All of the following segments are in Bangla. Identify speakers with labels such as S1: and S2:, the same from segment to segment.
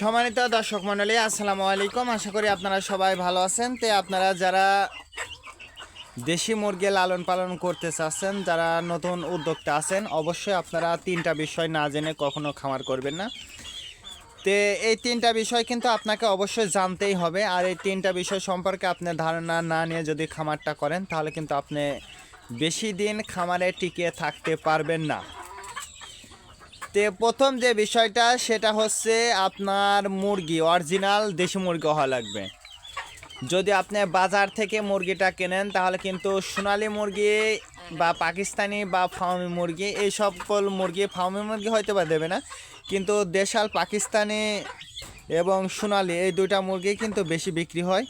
S1: সম্মানিত দর্শক মণ্ডলী, আসসালামু আলাইকুম। আশা করি আপনারা সবাই ভালো আছেন। আপনারা যারা দেশি মুরগি লালন পালন করতে চাচ্ছেন, যারা নতুন উদ্যোক্তা আছেন, অবশ্যই আপনারা তিনটা বিষয় না জেনে কখনো খামার করবেন না। এই তিনটা বিষয় কিন্তু আপনাকে অবশ্যই জানতেই হবে। আর এই তিনটা বিষয় সম্পর্কে আপনি ধারণা না নিয়ে যদি খামারটা করেন, তাহলে কিন্তু আপনি বেশি দিন খামারে টিকে থাকতে পারবেন না। প্রথম যে বিষয়টা সেটা হচ্ছে আপনার মুরগি অরিজিনাল দেশি মুরগি হওয়া লাগবে। যদি আপনি বাজার থেকে মুরগিটা কেনেন, তাহলে কিন্তু সোনালি মুরগি বা পাকিস্তানি বা ফার্মি মুরগি, এই সকল মুরগি, ফার্মি মুরগি হয়তো বা দেবে না, কিন্তু দেশাল পাকিস্তানি এবং সোনালি এই দুইটা মুরগি কিন্তু বেশি বিক্রি হয়।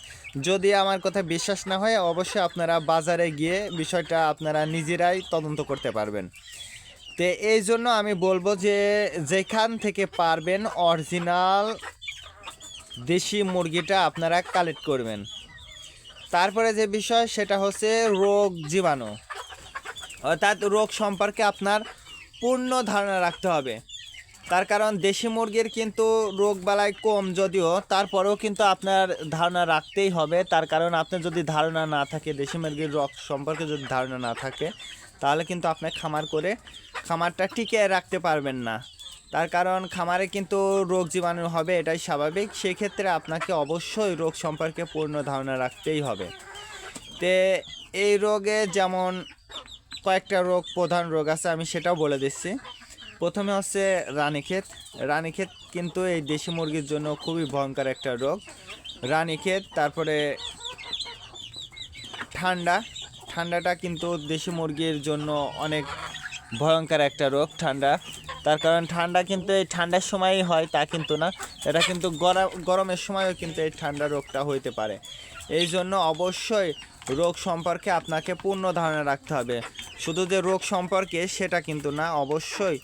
S1: যদি আমার কথা বিশ্বাস না হয়, অবশ্যই আপনারা বাজারে গিয়ে বিষয়টা আপনারা নিজেরাই তদন্ত করতে পারবেন। এই জন্য আমি বলবো যে যেখান থেকে পারবেন অরিজিনাল দেশি মুরগিটা আপনারা কালেক্ট করবেন। তারপরে যে বিষয় সেটা হচ্ছে রোগ জীবাণু, অর্থাৎ রোগ সম্পর্কে আপনার পূর্ণ ধারণা রাখতে হবে। তার কারণ দেশি মুরগির কিন্তু রোগ বালাই কম, যদিও তারপরেও কিন্তু আপনার ধারণা রাখতেই হবে। তার কারণ আপনার যদি ধারণা না থাকে, দেশি মুরগির রোগ সম্পর্কে যদি ধারণা না থাকে, তাহলে কিন্তু আপনি খামার করে খামারটা টিকিয়ে রাখতে পারবেন না। তার কারণ খামারে কিন্তু রোগ জীবাণু হবে, এটাই স্বাভাবিক। সেক্ষেত্রে আপনাকে অবশ্যই রোগ সম্পর্কে পূর্ণ ধারণা রাখতেই হবে। এই রোগে যেমন কয়েকটা রোগ, প্রধান রোগ আছে, আমি সেটাও বলে দিচ্ছি। প্রথমে হচ্ছে রানীক্ষেত। রানীক্ষেত কিন্তু এই দেশি মুরগির জন্য খুবই ভয়ঙ্কর একটা রোগ, রানীক্ষেত। তারপরে ঠান্ডাটা কিন্তু দেশি মুরগির জন্য অনেক ভয়ঙ্কর একটা রোগ, ঠান্ডা। তার কারণ ঠান্ডা কিন্তু এই ঠান্ডার সময়ই হয় তা কিন্তু না, এটা কিন্তু গরমের সময়ও কিন্তু এই ঠান্ডা রোগটা হইতে পারে। এই জন্য অবশ্যই রোগ সম্পর্কে আপনাকে পূর্ণ ধারণা রাখতে হবে। শুধু যে রোগ সম্পর্কে সেটা কিন্তু না, অবশ্যই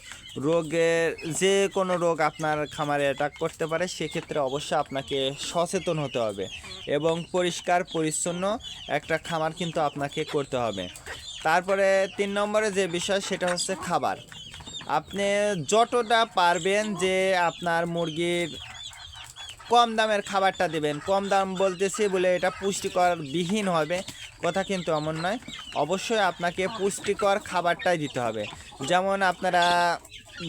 S1: রোগের যে কোনো রোগ আপনার খামারে অ্যাটাক করতে পারে, সেক্ষেত্রে অবশ্যই আপনাকে সচেতন হতে হবে এবং পরিষ্কার পরিচ্ছন্ন একটা খামার কিন্তু আপনাকে করতে হবে। তারপরে 3 নম্বরে যে বিষয় সেটা হচ্ছে খাবার। আপনি যতটা পারবেন যে আপনার মুরগির কম দামের খাবারটা দেবেন। কম দাম বলতেছি বলে এটা পুষ্টিকর বিহীন হবে, কথা কিন্তু এমন নয়। অবশ্যই আপনাকে পুষ্টিকর খাবারটাই দিতে হবে। যেমন আপনারা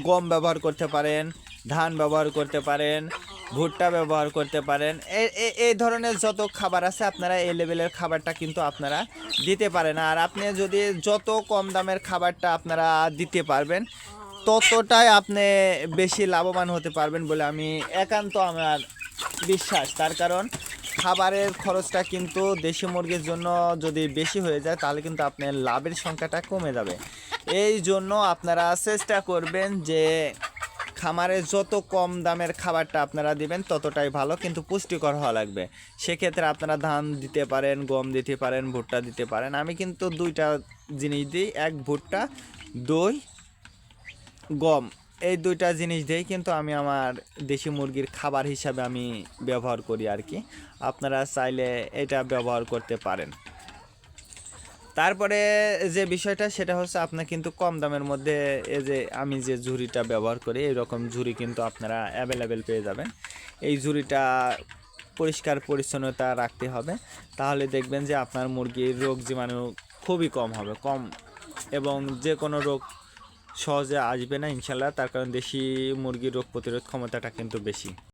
S1: গম ব্যবহার করতে পারেন, ধান ব্যবহার করতে পারেন, ভুট্টা ব্যবহার করতে পারেন। এই ধরনের যত খাবার আছে, আপনারা এই লেভেলের খাবারটা কিন্তু আপনারা দিতে পারেন। আর আপনি যদি যত কম দামের খাবারটা আপনারা দিতে পারবেন, ততটাই আপনি বেশি লাভবান হতে পারবেন বলে আমি একান্ত আমার বিশ্বাস। তার কারণ খাবারের খরচটা কিন্তু দেশি মুরগির জন্য যদি বেশি হয়ে যায়, তাহলে কিন্তু আপনার লাভের সংখ্যাটা কমে যাবে। এই জন্য আপনারা চেষ্টা করবেন যে খামারে যত কম দামের খাবারটা আপনারা দিবেন ততটাই ভালো, কিন্তু পুষ্টিকর হওয়া লাগবে। সেক্ষেত্রে আপনারা ধান দিতে পারেন, গম দিতে পারেন, ভুট্টা দিতে পারেন। আমি কিন্তু দুইটা জিনিস দিই, এক ভুট্টা, দই, গম। এই দুইটা জিনিস দিয়েই কিন্তু আমি আমার দেশি মুরগির খাবার হিসাবে আমি ব্যবহার করি আর কি। আপনারা চাইলে এটা ব্যবহার করতে পারেন। তারপরে যে বিষয়টা সেটা হচ্ছে, আপনার কিন্তু কম দামের মধ্যে এই যে আমি যে ঝুড়িটা ব্যবহার করি, এইরকম ঝুড়ি কিন্তু আপনারা অ্যাভেলেবেল পেয়ে যাবেন। এই ঝুড়িটা পরিষ্কার পরিচ্ছন্নতা রাখতে হবে, তাহলে দেখবেন যে আপনার মুরগির রোগ জীবাণু খুবই কম হবে, এবং যে কোনো রোগ সহজে আসবে না ইনশাল্লাহ। তার কারণ দেশি মুরগির রোগ প্রতিরোধ ক্ষমতাটা কিন্তু বেশি।